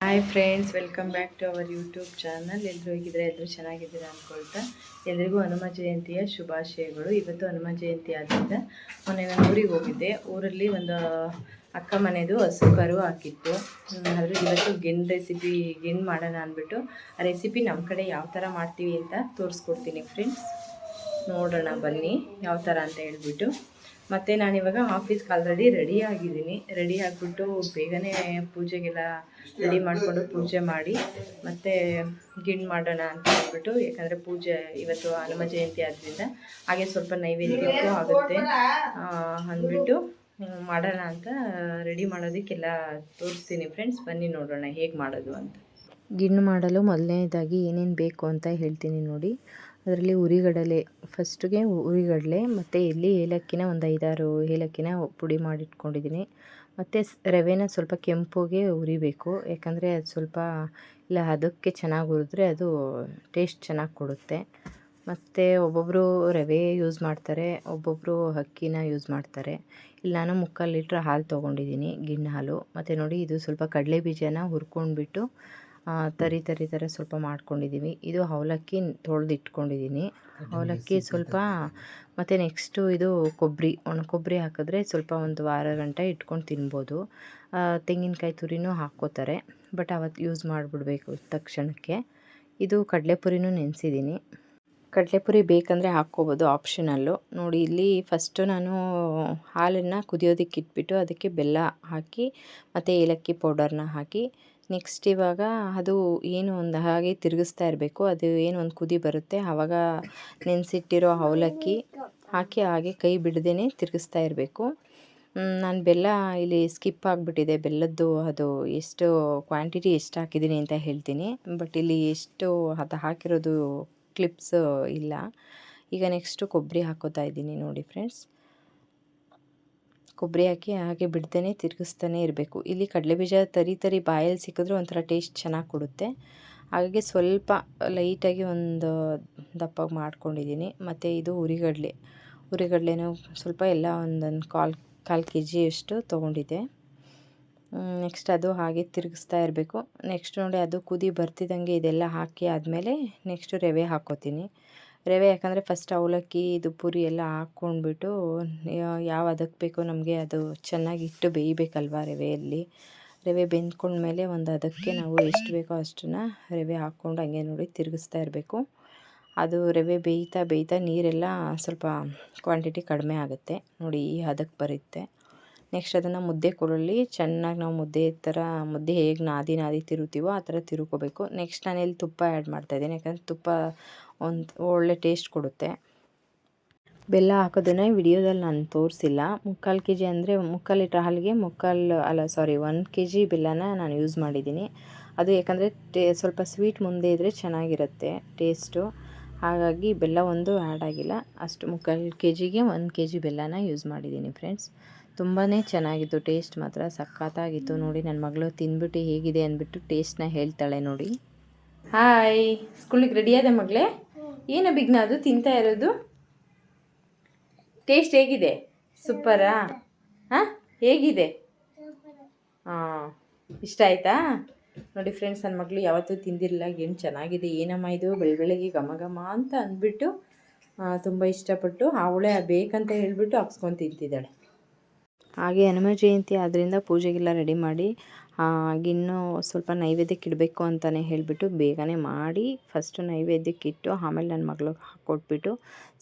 Hi friends, welcome back to our YouTube channel. ಎಲ್ಲರೂ ಹೇಗಿದ್ರೆ ಎಲ್ಲರೂ ಚೆನ್ನಾಗಿದ್ದೀರಾ ಅಂದ್ಕೊಳ್ತಾ ಎಲ್ರಿಗೂ ಹನುಮ ಜಯಂತಿಯ ಶುಭಾಶಯಗಳು. ಇವತ್ತು ಹನುಮ ಜಯಂತಿ ಆದ್ದರಿಂದ ಮೊನ್ನೆ ನಾನು ಊರಿಗೆ ಹೋಗಿದ್ದೆ. ಊರಲ್ಲಿ ಒಂದು ಅಕ್ಕ ಮನೆಯದು ಹಸು ಕರು ಹಾಕಿತ್ತು. ಆದರೆ ಇವತ್ತು ಗಿಣ್ ಮಾಡೋಣ ಅಂದ್ಬಿಟ್ಟು ಆ ರೆಸಿಪಿ ನಮ್ಮ ಕಡೆ ಯಾವ ಥರ ಮಾಡ್ತೀವಿ ಅಂತ ತೋರಿಸ್ಕೊಡ್ತೀನಿ ಫ್ರೆಂಡ್ಸ್. ನೋಡೋಣ ಬನ್ನಿ ಯಾವ ಥರ ಅಂತ ಹೇಳ್ಬಿಟ್ಟು. ಮತ್ತು ನಾನಿವಾಗ ಆಫೀಸ್ಗೆ ಆಲ್ರೆಡಿ ರೆಡಿ ಆಗಿಬಿಟ್ಟು ಬೇಗನೆ ಪೂಜೆಗೆಲ್ಲ ರೆಡಿ ಮಾಡಿಕೊಂಡು ಪೂಜೆ ಮಾಡಿ ಮತ್ತು ಗಿಣ್ ಮಾಡೋಣ ಅಂತ ಹೇಳ್ಬಿಟ್ಟು, ಯಾಕಂದರೆ ಪೂಜೆ ಇವತ್ತು ಹನುಮ ಜಯಂತಿ ಆದ್ದರಿಂದ ಹಾಗೆ ಸ್ವಲ್ಪ ನೈವೇದ್ಯಕ್ಕೂ ಆಗುತ್ತೆ ಅಂದ್ಬಿಟ್ಟು ಮಾಡೋಣ ಅಂತ ರೆಡಿ ಮಾಡೋದಕ್ಕೆಲ್ಲ ತೋರಿಸ್ತೀನಿ ಫ್ರೆಂಡ್ಸ್. ಬನ್ನಿ ನೋಡೋಣ ಹೇಗೆ ಮಾಡೋದು ಅಂತ. ಗಿಣ್ಣು ಮಾಡಲು ಮೊದಲನೇದಾಗಿ ಏನೇನು ಬೇಕು ಅಂತ ಹೇಳ್ತೀನಿ ನೋಡಿ. ಅದರಲ್ಲಿ ಫಸ್ಟಿಗೆ ಉರಿಗಡಲೆ ಮತ್ತು ಇಲ್ಲಿ ಏಲಕ್ಕಿನ ಒಂದು 5-6 ಏಲಕ್ಕಿನ ಪುಡಿ ಮಾಡಿಟ್ಕೊಂಡಿದ್ದೀನಿ. ಮತ್ತು ರವೆನ ಸ್ವಲ್ಪ ಕೆಂಪುಗೆ ಉರಿಬೇಕು, ಯಾಕಂದರೆ ಅದು ಸ್ವಲ್ಪ ಇಲ್ಲ ಅದಕ್ಕೆ ಚೆನ್ನಾಗಿ ಹುರಿದ್ರೆ ಅದು ಟೇಸ್ಟ್ ಚೆನ್ನಾಗಿ ಕೊಡುತ್ತೆ. ಮತ್ತು ಒಬ್ಬೊಬ್ಬರು ರವೆ ಯೂಸ್ ಮಾಡ್ತಾರೆ, ಒಬ್ಬೊಬ್ಬರು ಅಕ್ಕಿನ ಯೂಸ್ ಮಾಡ್ತಾರೆ. ಇಲ್ಲಿ ನಾನು 3/4 ಲೀಟ್ರ್ ಹಾಲು ತೊಗೊಂಡಿದ್ದೀನಿ, ಗಿಣ್ಣು ಹಾಲು. ಮತ್ತು ನೋಡಿ, ಇದು ಸ್ವಲ್ಪ ಕಡಲೆ ಬೀಜನ ಹುರ್ಕೊಂಡ್ಬಿಟ್ಟು ತರಿ ಥರ ಸ್ವಲ್ಪ ಮಾಡ್ಕೊಂಡಿದ್ದೀವಿ. ಇದು ಅವಲಕ್ಕಿ ತೊಳೆದಿಟ್ಕೊಂಡಿದ್ದೀನಿ. ಅವಲಕ್ಕಿ ಸ್ವಲ್ಪ, ಮತ್ತು ನೆಕ್ಸ್ಟು ಇದು ಒಣ ಕೊಬ್ಬರಿ ಹಾಕಿದ್ರೆ ಸ್ವಲ್ಪ ಒಂದು ವಾರ ಗಂಟ ಇಟ್ಕೊಂಡು ತಿನ್ಬೋದು. ತೆಂಗಿನಕಾಯಿ ತುರಿನೂ ಹಾಕ್ಕೋತಾರೆ, ಬಟ್ ಅವತ್ತು ಯೂಸ್ ಮಾಡಿಬಿಡ್ಬೇಕು ತಕ್ಷಣಕ್ಕೆ. ಇದು ಕಡಲೆಪುರಿನೂ ನೆನೆಸಿದ್ದೀನಿ. ಕಡಲೆಪುರಿ ಬೇಕಂದರೆ ಹಾಕ್ಕೋಬೋದು, ಆಪ್ಷನಲ್ಲು. ನೋಡಿ, ಇಲ್ಲಿ ಫಸ್ಟು ನಾನು ಹಾಲನ್ನು ಕುದಿಯೋದಕ್ಕೆ ಇಟ್ಬಿಟ್ಟು ಅದಕ್ಕೆ ಬೆಲ್ಲ ಹಾಕಿ ಮತ್ತು ಏಲಕ್ಕಿ ಪೌಡರ್ನ ಹಾಕಿ, ನೆಕ್ಸ್ಟ್ ಇವಾಗ ಅದು ಏನು ಒಂದು ಹಾಗೆ ತಿರುಗಿಸ್ತಾ ಇರಬೇಕು. ಅದು ಏನು ಒಂದು ಕುದಿ ಬರುತ್ತೆ, ಆವಾಗ ನೆನೆಸಿಟ್ಟಿರೋ ಅವಲಕ್ಕಿ ಹಾಕಿ ಹಾಗೆ ಕೈ ಬಿಡದೇ ತಿರುಗಿಸ್ತಾ ಇರಬೇಕು. ನಾನು ಬೆಲ್ಲ ಇಲ್ಲಿ ಸ್ಕಿಪ್ ಆಗಿಬಿಟ್ಟಿದೆ. ಬೆಲ್ಲದ್ದು ಅದು ಎಷ್ಟು ಕ್ವಾಂಟಿಟಿ ಎಷ್ಟು ಹಾಕಿದ್ದೀನಿ ಅಂತ ಹೇಳ್ತೀನಿ, ಬಟ್ ಇಲ್ಲಿ ಎಷ್ಟು ಅದು ಹಾಕಿರೋದು ಕ್ಲಿಪ್ಸ್ ಇಲ್ಲ. ಈಗ ನೆಕ್ಸ್ಟು ಕೊಬ್ಬರಿ ಹಾಕೋತಾ ಇದ್ದೀನಿ ನೋಡಿ ಫ್ರೆಂಡ್ಸ್. ಕೊಬ್ಬರಿ ಹಾಕಿ ಹಾಗೆ ಬಿಡ್ದೇ ತಿರುಗಿಸ್ತಾನೆ ಇರಬೇಕು. ಇಲ್ಲಿ ಕಡಲೆಬೀಜ ತರಿ ಬಾಯಲ್ಲಿ ಸಿಕ್ಕಿದ್ರೆ ಒಂಥರ ಟೇಸ್ಟ್ ಚೆನ್ನಾಗಿ ಕೊಡುತ್ತೆ. ಹಾಗಾಗಿ ಸ್ವಲ್ಪ ಲೈಟಾಗಿ ಒಂದು ದಪ್ಪಗೆ ಮಾಡ್ಕೊಂಡಿದ್ದೀನಿ. ಮತ್ತು ಇದು ಉರಿಗಡಲೆನೂ ಸ್ವಲ್ಪ ಎಲ್ಲ ಒಂದೊಂದು ಕಾಲು kg ಅಷ್ಟು ತೊಗೊಂಡಿದ್ದೆ. ನೆಕ್ಸ್ಟ್ ಅದು ಹಾಗೆ ತಿರುಗಿಸ್ತಾ ಇರಬೇಕು. ನೆಕ್ಸ್ಟ್ ನೋಡಿ, ಅದು ಕುದಿ ಬರ್ತಿದ್ದಂಗೆ ಇದೆಲ್ಲ ಹಾಕಿ ಆದಮೇಲೆ ನೆಕ್ಸ್ಟು ರವೆ ಹಾಕ್ಕೋತೀನಿ. ರವೆ ಯಾಕಂದರೆ ಫಸ್ಟ್ ಅವಲಕ್ಕಿ ಇದು ಪುರಿ ಎಲ್ಲ ಹಾಕ್ಕೊಂಡ್ಬಿಟ್ಟು ಯಾವ ಅದಕ್ಕೆ ಬೇಕೋ ನಮಗೆ ಅದು ಚೆನ್ನಾಗಿ ಇಟ್ಟು ಬೇಯಬೇಕಲ್ವ ರವೆಯಲ್ಲಿ. ರವೆ ಬೆಂದ್ಕೊಂಡ್ಮೇಲೆ ಒಂದು ಅದಕ್ಕೆ ನಾವು ಎಷ್ಟು ಬೇಕೋ ಅಷ್ಟನ್ನು ರವೆ ಹಾಕ್ಕೊಂಡು ಹಂಗೆ ನೋಡಿ ತಿರುಗಿಸ್ತಾ ಇರಬೇಕು. ಅದು ರವೆ ಬೇಯ್ತಾ ನೀರೆಲ್ಲ ಸ್ವಲ್ಪ ಕ್ವಾಂಟಿಟಿ ಕಡಿಮೆ ಆಗುತ್ತೆ ನೋಡಿ, ಈ ಹದಕ್ಕೆ ಬರುತ್ತೆ. ನೆಕ್ಸ್ಟ್ ಅದನ್ನು ಮುದ್ದೆ ಕೊಡಲಿ ಚೆನ್ನಾಗಿ ನಾವು ಮುದ್ದೆ ಹೇಗೆ ನಾದಿ ತಿರುಗ್ತೀವೋ ಆ ಥರ ತಿರುಗ್ಕೋಬೇಕು. ನೆಕ್ಸ್ಟ್ ನಾನಿಲ್ಲಿ ತುಪ್ಪ ಆ್ಯಡ್ ಮಾಡ್ತಾಯಿದ್ದೀನಿ, ಯಾಕಂದರೆ ತುಪ್ಪ ಒಂದು ಒಳ್ಳೆ ಟೇಸ್ಟ್ ಕೊಡುತ್ತೆ. ಬೆಲ್ಲ ಹಾಕೋದನ್ನು ವಿಡಿಯೋದಲ್ಲಿ ನಾನು ತೋರಿಸಿಲ್ಲ. 3/4 kg ಅಂದರೆ 3/4 ಲೀಟ್ರ್ ಹಾಲಿಗೆ 1 kg ಬೆಲ್ಲನ ನಾನು ಯೂಸ್ ಮಾಡಿದ್ದೀನಿ. ಅದು ಯಾಕಂದರೆ ಸ್ವಲ್ಪ ಸ್ವೀಟ್ ಮುಂದೆ ಇದ್ದರೆ ಚೆನ್ನಾಗಿರುತ್ತೆ ಟೇಸ್ಟು, ಹಾಗಾಗಿ ಬೆಲ್ಲ ಒಂದು ಆ್ಯಡ್ ಆಗಿಲ್ಲ. ಅಷ್ಟು 3/4 kgಗೆ 1 kg ಬೆಲ್ಲನ ಯೂಸ್ ಮಾಡಿದ್ದೀನಿ ಫ್ರೆಂಡ್ಸ್. ತುಂಬಾ ಚೆನ್ನಾಗಿತ್ತು, ಟೇಸ್ಟ್ ಮಾತ್ರ ಸಖತ್ತಾಗಿತ್ತು. ನೋಡಿ, ನನ್ನ ಮಗಳು ತಿಂದ್ಬಿಟ್ಟು ಹೇಗಿದೆ ಅಂದ್ಬಿಟ್ಟು ಟೇಸ್ಟ್ನ ಹೇಳ್ತಾಳೆ ನೋಡಿ. ಹಾಯ್, ಸ್ಕೂಲಿಗೆ ರೆಡಿಯಾದ ಮಗಳೇ? ಏನು ಬಿಗ್ನ ಅದು ತಿಂತಾ ಇರೋದು? ಟೇಸ್ಟ್ ಹೇಗಿದೆ? ಸೂಪರಾ? ಹಾಂ, ಹೇಗಿದೆ? ಹಾಂ, ಇಷ್ಟ ಆಯಿತಾ? ನೋಡಿ ಫ್ರೆಂಡ್ಸ್, ನನ್ನ ಮಗಳು ಯಾವತ್ತೂ ತಿಂದಿರಲಿಲ್ಲ. ಏನು ಚೆನ್ನಾಗಿದೆ, ಏನಮ್ಮ ಇದು ಬೆಳಗ್ಗೆ ಘಮ ಅಂತ ಅಂದ್ಬಿಟ್ಟು ತುಂಬ ಇಷ್ಟಪಟ್ಟು ಅವಳೇ ಬೇಕಂತ ಹೇಳ್ಬಿಟ್ಟು ಹಾಕ್ಸ್ಕೊಂಡು ತಿಂತಿದ್ದಾಳೆ. ಹಾಗೆ ಹನುಮ ಜಯಂತಿ ಆದ್ದರಿಂದ ಪೂಜೆಗೆಲ್ಲ ರೆಡಿ ಮಾಡಿ ಗಿಣ್ಣು ಸ್ವಲ್ಪ ನೈವೇದ್ಯಕ್ಕೆ ಇಡಬೇಕು ಅಂತಲೇ ಹೇಳಿಬಿಟ್ಟು ಬೇಗನೆ ಮಾಡಿ ಫಸ್ಟು ನೈವೇದ್ಯಕ್ಕೆ ಇಟ್ಟು ಆಮೇಲೆ ನನ್ನ ಮಗಳಿಗೆ ಹಾಕ್ಕೊಟ್ಬಿಟ್ಟು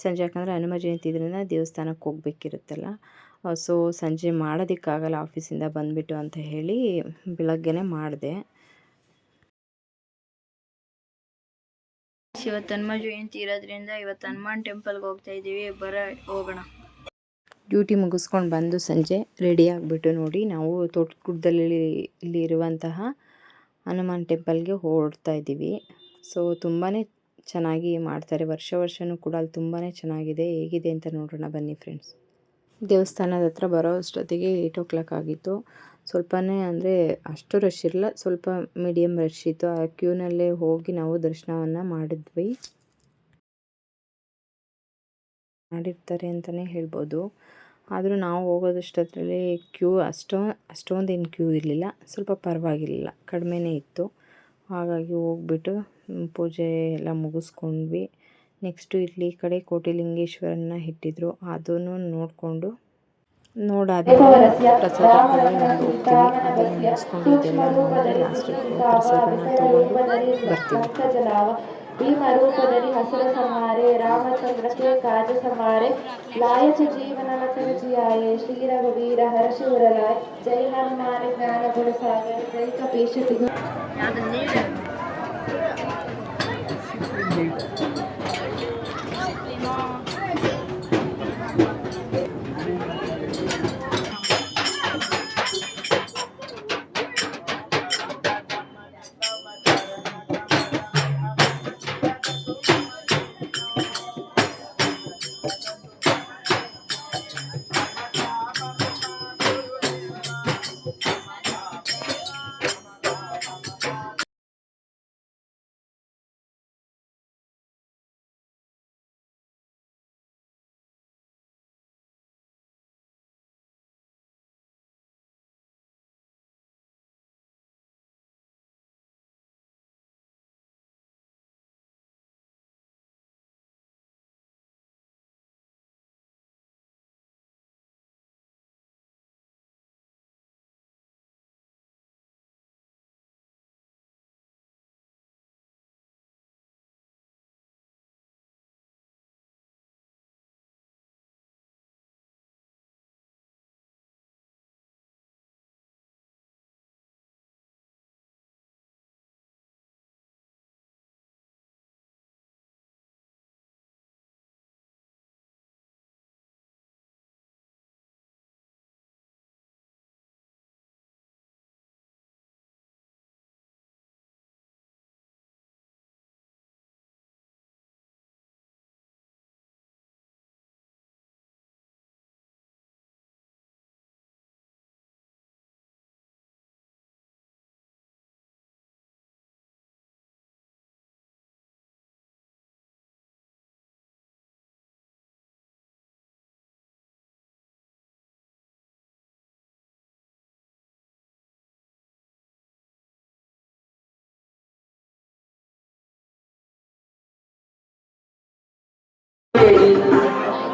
ಸಂಜೆ, ಯಾಕಂದರೆ ಹನುಮ ಜಯಂತಿ ಇದರಿಂದ ದೇವಸ್ಥಾನಕ್ಕೆ ಹೋಗ್ಬೇಕಿರುತ್ತಲ್ಲ, ಸೊ ಸಂಜೆ ಮಾಡೋದಕ್ಕಾಗಲ್ಲ ಆಫೀಸಿಂದ ಬಂದುಬಿಟ್ಟು ಅಂತ ಹೇಳಿ ಬೆಳಗ್ಗೆನೇ ಮಾಡಿದೆ. ಇವತ್ತು ಹನುಮ ಜಯಂತಿ ಇರೋದ್ರಿಂದ ಇವತ್ತು ಹನುಮಾನ್ ಟೆಂಪಲ್ಗೆ ಹೋಗ್ತಾ ಇದ್ದೀವಿ, ಹೋಗೋಣ. ಡ್ಯೂಟಿ ಮುಗಿಸ್ಕೊಂಡು ಬಂದು ಸಂಜೆ ರೆಡಿ ಆಗಿಬಿಟ್ಟು ನೋಡಿ, ನಾವು ತೋಟಗುಡ್ಡದಲ್ಲಿ ಇರುವಂತಹ ಹನುಮಾನ್ ಟೆಂಪಲ್ಗೆ ಹೊರಡ್ತಾ ಇದ್ದೀವಿ. ಸೊ ತುಂಬಾ ಚೆನ್ನಾಗಿ ಮಾಡ್ತಾರೆ, ವರ್ಷವೂ ಕೂಡ ಅಲ್ಲಿ ತುಂಬಾ ಚೆನ್ನಾಗಿದೆ. ಹೇಗಿದೆ ಅಂತ ನೋಡೋಣ ಬನ್ನಿ ಫ್ರೆಂಡ್ಸ್. ದೇವಸ್ಥಾನದ ಹತ್ರ ಬರೋ ಅಷ್ಟೊತ್ತಿಗೆ 8 o'clock ಆಗಿತ್ತು. ಸ್ವಲ್ಪನೇ ಅಂದರೆ ಅಷ್ಟು ರಶ್ ಇರಲ್ಲ, ಸ್ವಲ್ಪ ಮೀಡಿಯಮ್ ರಶ್ ಇತ್ತು. ಆ ಕ್ಯೂನಲ್ಲೇ ಹೋಗಿ ನಾವು ದರ್ಶನವನ್ನು ಮಾಡಿರ್ತಾರೆ ಅಂತಲೇ ಹೇಳ್ಬೋದು. ಆದರೂ ನಾವು ಹೋಗೋದಷ್ಟರಲ್ಲಿ ಕ್ಯೂ ಅಷ್ಟೊಂದೇನು ಕ್ಯೂ ಇರಲಿಲ್ಲ, ಸ್ವಲ್ಪ ಪರವಾಗಿರಲಿಲ್ಲ, ಕಡಿಮೆನೇ ಇತ್ತು. ಹಾಗಾಗಿ ಹೋಗ್ಬಿಟ್ಟು ಪೂಜೆ ಎಲ್ಲ ಮುಗಿಸ್ಕೊಂಡ್ವಿ. ನೆಕ್ಸ್ಟು ಇಲ್ಲಿ ಕಡೆ ಕೋಟಿಲಿಂಗೇಶ್ವರನ ಇಟ್ಟಿದ್ರು, ಅದನ್ನು ನೋಡಿಕೊಂಡು ನೋಡಾದ್ಮೇಲೆ ಪ್ರಸಾದ ಹೋಗ್ತೀನಿ. ಅದನ್ನು ಮುಗಿಸ್ಕೊಂಡು ಇದೆಲ್ಲ ನೋಡಿ ಲಾಸ್ಟಿಗೆ ಪ್ರಸಾದನ ತೊಗೊಂಡು ಬರ್ತೀವಿ. ಭೀಮ ರೂಪದಲ್ಲಿ ಹಸುರ ಸಂಹಾರೆ ರಾಮಚಂದ್ರಕ್ಕೆ ಕಾಜ ಸಂಹಾರೆ ಲಾಯಕ ಜೀವನ ಲಖನ ಜಿಯಾಯೆ ಶ್ರೀ ರಘುವೀರ ಹರ್ಷಿವರಲಾಯ್ ಜೈ ಹನುಮಾನ ಜ್ಞಾನ ಗುಣ ಸಾಗರ ಜೈ ಕಪೀಶ ತಿಗು.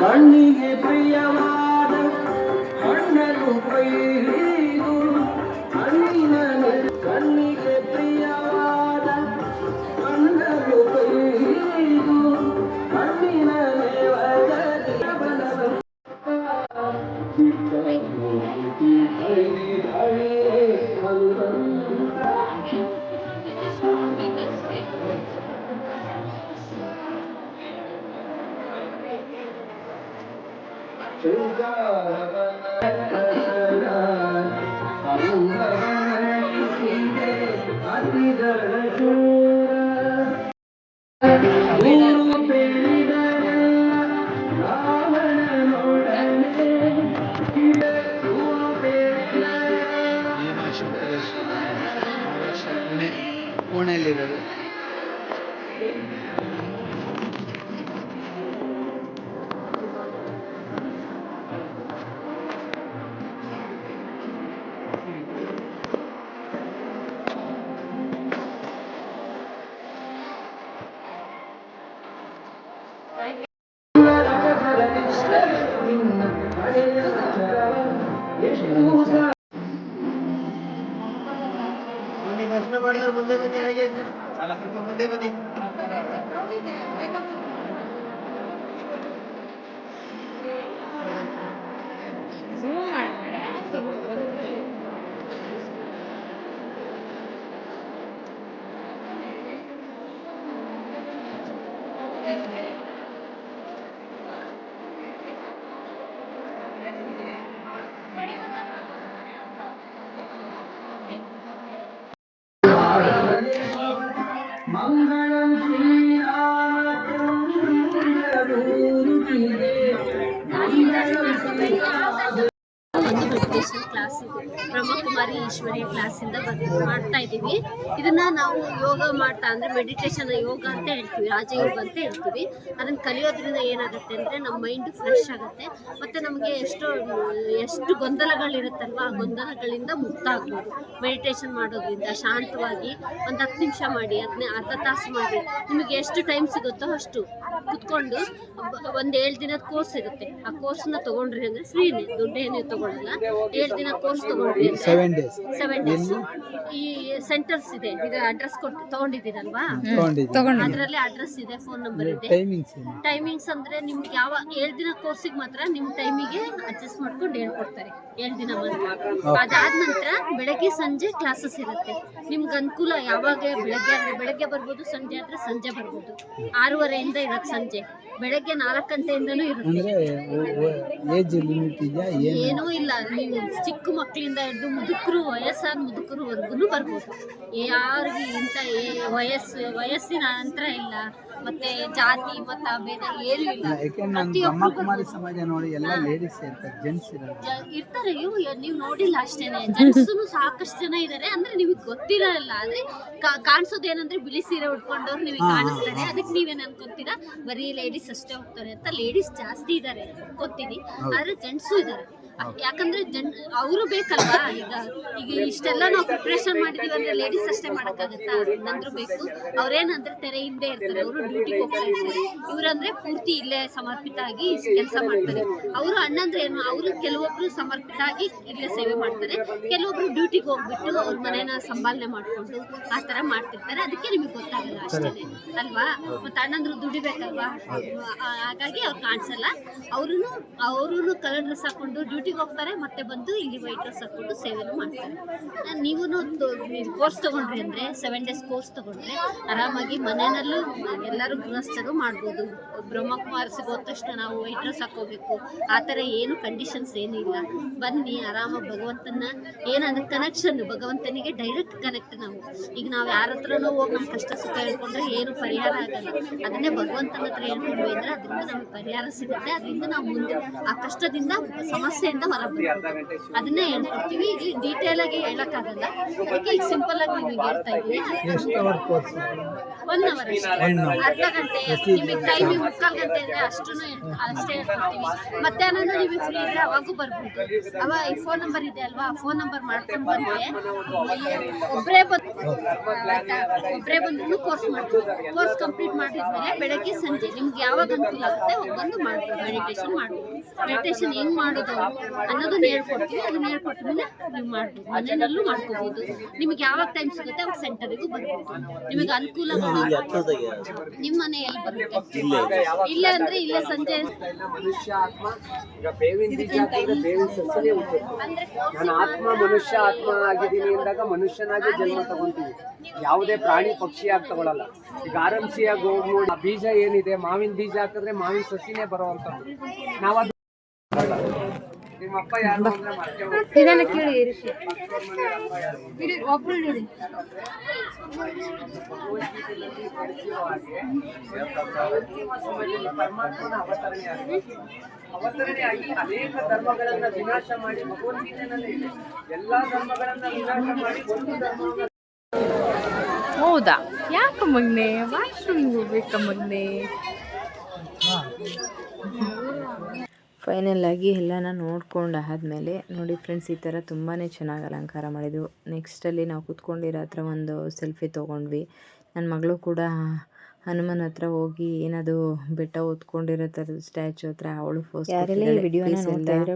ಕಣ್ಣಿಗೆ ಪ್ರಿಯವಾದ ಹಣ್ಣನ್ನು ಕೊಯ್ದು ಹಣ್ಣಿನ ಕಣ್ಣಿಗೆ ಪ್ರಿಯವಾದ ಹಣ್ಣನ್ನು ಕೊಯ್ದು ಹಣ್ಣಿನ ನೇವದಲ್ಲಿ ಪುಣೆಯಲ್ಲಿರೋದು. ಪ್ರಶ್ನೆ ಮಾಡಿದ್ರೆ ಮುಂದೆ ಬನ್ನಿ, ಹಾಗೆ ಮುಂದೆ ಬನ್ನಿ. ಮಂಗಳಂ ಶ್ರೀರಾಮಚಂದ್ರ ಮೆಡಿಟೇಷನ್ ಕ್ಲಾಸ್ ಇದು ಬ್ರಹ್ಮಕುಮಾರಿ ಈಶ್ವರಿಯ ಕ್ಲಾಸಿಂದ ಮಾಡ್ತಾ ಇದ್ದೀವಿ. ಇದನ್ನ ನಾವು ಯೋಗ ಮಾಡ್ತಾ ಅಂದರೆ ಮೆಡಿಟೇಷನ್ ಯೋಗ ಅಂತ ಹೇಳ್ತೀವಿ, ರಾಜಯೋಗ ಅಂತ ಹೇಳ್ತೀವಿ. ಅದನ್ನು ಕಲಿಯೋದ್ರಿಂದ ಏನಾಗುತ್ತೆ ಅಂದರೆ ನಮ್ಮ ಮೈಂಡ್ ಫ್ರೆಶ್ ಆಗುತ್ತೆ ಮತ್ತು ನಮಗೆ ಎಷ್ಟು ಗೊಂದಲಗಳಿರುತ್ತಲ್ವ ಆ ಗೊಂದಲಗಳಿಂದ ಮುಕ್ತ ಆಗ್ಬೋದು. ಮೆಡಿಟೇಷನ್ ಮಾಡೋದ್ರಿಂದ ಶಾಂತವಾಗಿ ಒಂದು 10 ನಿಮಿಷ ಮಾಡಿ, ಅರ್ಧ ತಾಸು ಮಾಡಿ, ನಿಮಗೆ ಎಷ್ಟು ಟೈಮ್ ಸಿಗುತ್ತೋ ಅಷ್ಟು ಕುತ್ಕೊಂಡು ಒಂದು 7 ದಿನದ ಕೋರ್ಸ್ ಇರುತ್ತೆ. ಆ ಕೋರ್ಸ್ನ ತೊಗೊಂಡ್ರಿ ಅಂದರೆ ಫ್ರೀನೇ, ದುಡ್ಡೇನು ತೊಗೊಳ್ಳಲ್ಲ. 7 ದಿನ ಕೋರ್ಸ್ ತೊಗೊಂಡ್ರಿ ಅಂದರೆ 7 ಡೇಸ್ ಈ ಸೆಂಟರ್ಸ್ ಇದೆ. ಈಗ ಅಡ್ರೆಸ್ ಕೊಟ್ಟು ತೊಗೊಂಡಿದ್ದೀರಲ್ವಾ, ಅದರಲ್ಲಿ ಅಡ್ರೆಸ್ ಇದೆ, ಫೋನ್ ನಂಬರ್ ಇದೆ. ಟೈಮಿಂಗ್ಸ್ ಅಂದರೆ ನಿಮ್ಗೆ 7 ದಿನ ಕೋರ್ಸಿಗೆ ಮಾತ್ರ ನಿಮ್ಮ ಟೈಮಿಗೆ ಅಡ್ಜಸ್ಟ್ ಮಾಡ್ಕೊಂಡು ಹೇಳ್ಕೊಡ್ತಾರೆ 7 ದಿನ ಮಾತ್ರ. ಅದಾದ ನಂತರ ಬೆಳಗ್ಗೆ ಸಂಜೆ ಕ್ಲಾಸಸ್ ಇರುತ್ತೆ. ನಿಮ್ಗೆ ಅನುಕೂಲ ಯಾವಾಗ, ಬೆಳಗ್ಗೆ ಆದರೆ ಬೆಳಗ್ಗೆ ಬರ್ಬೋದು, ಸಂಜೆ ಆದರೆ ಸಂಜೆ ಬರ್ಬೋದು. 6:30 ಇರುತ್ತೆ ಸಂಜೆ, ಬೆಳಗ್ಗೆ 4 ಗಂಟೆಯಿಂದನೂ ಇರುತ್ತೆ. ಏನೂ ಇಲ್ಲ, ನೀವು ಚಿಕ್ಕ ಮಕ್ಕಳಿಂದ ಹಿಡಿದು ಮುದುಕರು, ವಯಸ್ಸಾದ ಮುದುಕರುವರೆಗೂ ಬರ್ಬೋದು. ಯಾರಿಗೆ ಇಂಥ ವಯಸ್ಸಿನ ಅಂತರ ಇಲ್ಲ, ಮತ್ತೆ ಜಾತಿ ಮತ ಭೇದ ಏನೂ ಇಲ್ಲ. ಬ್ರಹ್ಮಕುಮಾರಿ ಸಮಾಜ ನೋಡಿ ಎಲ್ಲ ಲೇಡೀಸ್ ಇರ್ತಾರೆ, ಜೆಂಟ್ಸ್ ಇರ್ತಾರೆ. ನೀವು ನೋಡಿಲ್ಲ ಅಷ್ಟೇನೆ, ಜೆಂಟ್ಸು ಸಾಕಷ್ಟು ಜನ ಇದ್ದಾರೆ. ಅಂದ್ರೆ ನಿಮಗೆ ಗೊತ್ತಿರಲ್ಲ, ಆದ್ರೆ ಕಾಣಿಸೋದೇನಂದ್ರೆ ಬಿಳಿ ಸೀರೆ ಉಟ್ಕೊಂಡವ್ರು ನಿಮಗೆ ಕಾಣಿಸ್ತಾರೆ. ಅದಕ್ಕೆ ನೀವೇನ್ ಅನ್ಕೊಂತೀರಾ ಬರೀ ಲೇಡೀಸ್ ಅಷ್ಟೇ ಹೋಗ್ತಾರೆ ಅಂತ. ಲೇಡೀಸ್ ಜಾಸ್ತಿ ಇದ್ದಾರೆ ಗೊತ್ತೀನಿ, ಆದ್ರೆ ಜೆಂಟ್ಸು ಇದ್ದಾರೆ. ಯಾಕಂದ್ರೆ ಅವರು ಬೇಕಲ್ವಾ. ಈಗ ಇಷ್ಟೆಲ್ಲ ನಾವು ಪ್ರಿಪ್ರೇಷನ್ ಮಾಡಿದೀವಿ ಅಂದ್ರೆ ಲೇಡೀಸ್ ಅಷ್ಟೇ ಮಾಡಕ್ಕಾಗತ್ತಾ? ಅಣ್ಣಂದ್ರು ಬೇಕು. ಅವ್ರೇನಂದ್ರೆ ತೆರೆ ಹಿಂದೆ ಇರ್ತಾರೆ, ಅವರು ಡ್ಯೂಟಿಗೆ ಹೋಗ್ತಾ ಇರ್ತಾರೆ. ಇವ್ರಂದ್ರೆ ಪೂರ್ತಿ ಇಲ್ಲೇ ಸಮರ್ಪಿತ ಆಗಿ ಕೆಲಸ ಮಾಡ್ತಾರೆ. ಅವರು ಅಣ್ಣಂದ್ರೆ ಏನು, ಅವರು ಕೆಲವೊಬ್ರು ಸಮರ್ಪಿತ ಆಗಿ ಇಲ್ಲೇ ಸೇವೆ ಮಾಡ್ತಾರೆ, ಕೆಲವೊಬ್ರು ಡ್ಯೂಟಿಗೆ ಹೋಗ್ಬಿಟ್ಟು ಅವ್ರ ಮನೇನ ಸಂಭಾಲನೆ ಮಾಡ್ಕೊಂಡು ಆ ತರ ಮಾಡ್ತಿರ್ತಾರೆ. ಅದಕ್ಕೆ ನಿಮಗೆ ಗೊತ್ತಾಗಲ್ಲ ಅಷ್ಟೇ ಅಲ್ವಾ. ಮತ್ತೆ ಅಣ್ಣಂದ್ರು ದುಡಿಬೇಕಲ್ವಾ, ಹಾಗಾಗಿ ಅವ್ರು ಕಾಣಿಸಲ್ಲ. ಅವ್ರು ಕಲರ್ ಡ್ರೆಸ್ ಹಾಕೊಂಡು ಡ್ಯೂಟಿಗೆ ಹೋಗ್ತಾರೆ, ಮತ್ತೆ ಬಂದು ಇಲ್ಲಿ ವೈಟ್ ಡ್ರೆಸ್ ಹಾಕೊಂಡು ಸೇವೆನೂ ಮಾಡ್ತಾರೆ. ನೀವು ಕೋರ್ಸ್ ತಗೊಂಡ್ರಿ ಅಂದ್ರೆ 7 ಡೇಸ್ ಕೋರ್ಸ್ ತಗೊಂಡ್ರೆ ಆರಾಮಾಗಿ ಮನೆಯಲ್ಲೂ ಎಲ್ಲರೂ ಗೃಹಸ್ಥರು ಮಾಡ್ಬೋದು. ಬ್ರಹ್ಮಕುಮಾರಿಸಿಗೆ ಹೋದ ತಕ್ಷಣ ನಾವು ವೈಟ್ ಡ್ರೆಸ್ ಹಾಕೋಬೇಕು ಆ ಥರ ಏನು ಕಂಡೀಷನ್ಸ್ ಏನಿಲ್ಲ. ಬನ್ನಿ ಆರಾಮಾಗಿ ಭಗವಂತನ ಏನಂದ್ರೆ ಕನೆಕ್ಷನ್, ಭಗವಂತನಿಗೆ ಡೈರೆಕ್ಟ್ ಕನೆಕ್ಟ್. ಈಗ ನಾವು ಯಾರ ಹತ್ರನೂ ಹೋಗಿ ನಮ್ಮ ಕಷ್ಟ ಸುಖ ಹೇಳ್ಕೊಂಡ್ರೆ ಏನು ಪರಿಹಾರ ಆಗಲ್ಲ. ಅದನ್ನೇ ಭಗವಂತನ ಹತ್ರ ಹೇಳ್ಕೊಂಡ್ವಿ ಅಂದ್ರೆ ಅದರಿಂದ ನಮ್ಗೆ ಪರಿಹಾರ ಸಿಗುತ್ತೆ. ಅದರಿಂದ ನಾವು ಮುಂದೆ ಆ ಕಷ್ಟದಿಂದ ಸಮಸ್ಯೆಯಿಂದ ಹೊರ ಬರ್ಬೋದು. ಅದನ್ನೇ ಹೇಳ್ಕೊಡ್ತೀವಿ. ಇಲ್ಲಿ ಡೀಟೇಲ್ ಆಗಿ ಹೇಳಕ್ಕಾಗಲ್ಲ, ಅದಕ್ಕೆ ಈಗ ಸಿಂಪಲ್ ಆಗಿ ನಿಮಗೆ ಹೇಳ್ತಾ ಇದ್ದೀವಿ. 1 ಅವರ್ ಅರ್ಧ ಗಂಟೆ ನಿಮಗೆ ಟೈಮಿಂಗ್ 3/4 ಗಂಟೆ ಇದ್ರೆ ಅಷ್ಟೇ ಹೇಳ್ಕೊಡ್ತೀವಿ. ಮಧ್ಯಾಹ್ನ ನಿಮಗೆ ಫ್ರೀ ಇದ್ರೆ ಅವಾಗೂ ಬರ್ಬೋದು. ಈ ಫೋನ್ ನಂಬರ್ ಇದೆ ಅಲ್ವಾ, ಫೋನ್ ನಂಬರ್ ಮಾಡ್ಕೊಂಡು ಬಂದ್ರೆ ಒಬ್ಬರೇ ಬಂದು ಕೋರ್ಸ್ ಮಾಡ್ಬೋದು. ಕೋರ್ಸ್ ಕಂಪ್ಲೀಟ್ ಮಾಡಿದ್ಮೇಲೆ ಬೆಳಗ್ಗೆ ಸಂಜೆ ನಿಮ್ಗೆ ಯಾವಾಗ ಅನುಕೂಲ ಆಗುತ್ತೆ ಬಂದು ಮಾಡ್ಬೋದು, ಮೆಡಿಟೇಷನ್ ಮಾಡ್ಬೋದು. ಮೆಡಿಟೇಷನ್ ಹೆಂಗ್ ಮಾಡೋದು ಅನ್ನೋದನ್ನ ಹೇಳ್ಕೊಡ್ತೀವಿ. ಅದನ್ನ ಹೇಳ್ಕೊಟ್ಮೇಲೆ ನೀವು ಮಾಡ್ಬೋದು, ಮನೆಯಲ್ಲೂ ಮಾಡ್ಕೋಬಹುದು. ನಿಮಗೆ ಯಾವಾಗ ಟೈಮ್ ಸಿಗುತ್ತೆ ಅವಾಗ ಸೆಂಟರಿಗೂ ಬರ್ಬೋದು. ನಿಮಗೆ ಅನುಕೂಲ ನಿಮ್ಮ ಮನೆ ಎಲ್ಲಿ ಬರುತ್ತೆ, ಇಲ್ಲ ಅಂದ್ರೆ ಇಲ್ಲೇ ಸಂಜೆ ಮನುಷ್ಯ ಆತ್ಮ ಈಗ ಬೇವಿನ ಬೀಜ ಹಾಕಿದ್ರೆ ಬೇವಿನ ಸಸ್ಯನೇ ಹುಟ್ಟುತ್ತೆ. ನಾನು ಆತ್ಮ ಮನುಷ್ಯ ಆತ್ಮ ಆಗಿದ್ದೀನಿ ಅಂದಾಗ ಮನುಷ್ಯನಾಗಿ ಜನ್ಮ ತಗೊಂತೀವಿ. ಯಾವುದೇ ಪ್ರಾಣಿ ಪಕ್ಷಿಯಾಗಿ ತಗೊಳಲ್ಲ. ಈಗ ಆರಂಭಿಸಿಯಾಗಿ ಹೋಗಿ ನೋಡಿ, ಆ ಬೀಜ ಏನಿದೆ, ಮಾವಿನ ಬೀಜ ಹಾಕಿದ್ರೆ ಮಾವಿನ ಸಸಿನೇ ಬರುವಂಥದ್ದು. ನಾವದು ನಿಮ್ಮಪ್ಪ ಯಾರು ಅಂದ್ರೆ ಇದನ್ನ ಕೇಳಿ ಒಬ್ರು ಪರಮಾತ್ಮನ ಅವತರಣೆ ಆಗಿ ಅನೇಕ ಧರ್ಮಗಳನ್ನ ವಿನಾಶ ಮಾಡಿ, ಭಗವದ್ಗೀತೆನಲ್ಲಿ ಇದೆ ಎಲ್ಲಾ ಧರ್ಮಗಳನ್ನ ವಿನಾಶ ಮಾಡಿ ಒಂದು ಧರ್ಮವನ್ನ. ಹೌದಾ? ಯಾಕೆ ಮಗ್ನೆ ವಾಶ್ರೂಮ್ಗೆ ಹೋಗ್ಬೇಕಾ ಮಗ್ನೆ? ಫೈನಲ್ ಆಗಿ ಎಲ್ಲನ ನೋಡ್ಕೊಂಡು ಆದಮೇಲೆ ನೋಡಿ ಫ್ರೆಂಡ್ಸ್, ಈ ಥರ ತುಂಬಾ ಚೆನ್ನಾಗಿ ಅಲಂಕಾರ ಮಾಡಿದ್ವು. ನೆಕ್ಸ್ಟಲ್ಲಿ ನಾವು ಕೂತ್ಕೊಂಡಿರೋ ಹತ್ರ ಒಂದು ಸೆಲ್ಫಿ ತೊಗೊಂಡ್ವಿ. ನನ್ನ ಮಗಳು ಕೂಡ ಹನುಮನ ಹತ್ರ ಹೋಗಿ ಏನದು ಬೆಟ್ಟ ಹೊತ್ಕೊಂಡಿರೋ ಥರದ ಸ್ಟ್ಯಾಚು ಹತ್ರ ಅವಳು ಫೋಸ್. ಯಾರೆಲ್ಲ ಈ ವಿಡಿಯೋನ ನೋಡ್ತಾ ಇದ್ರೆ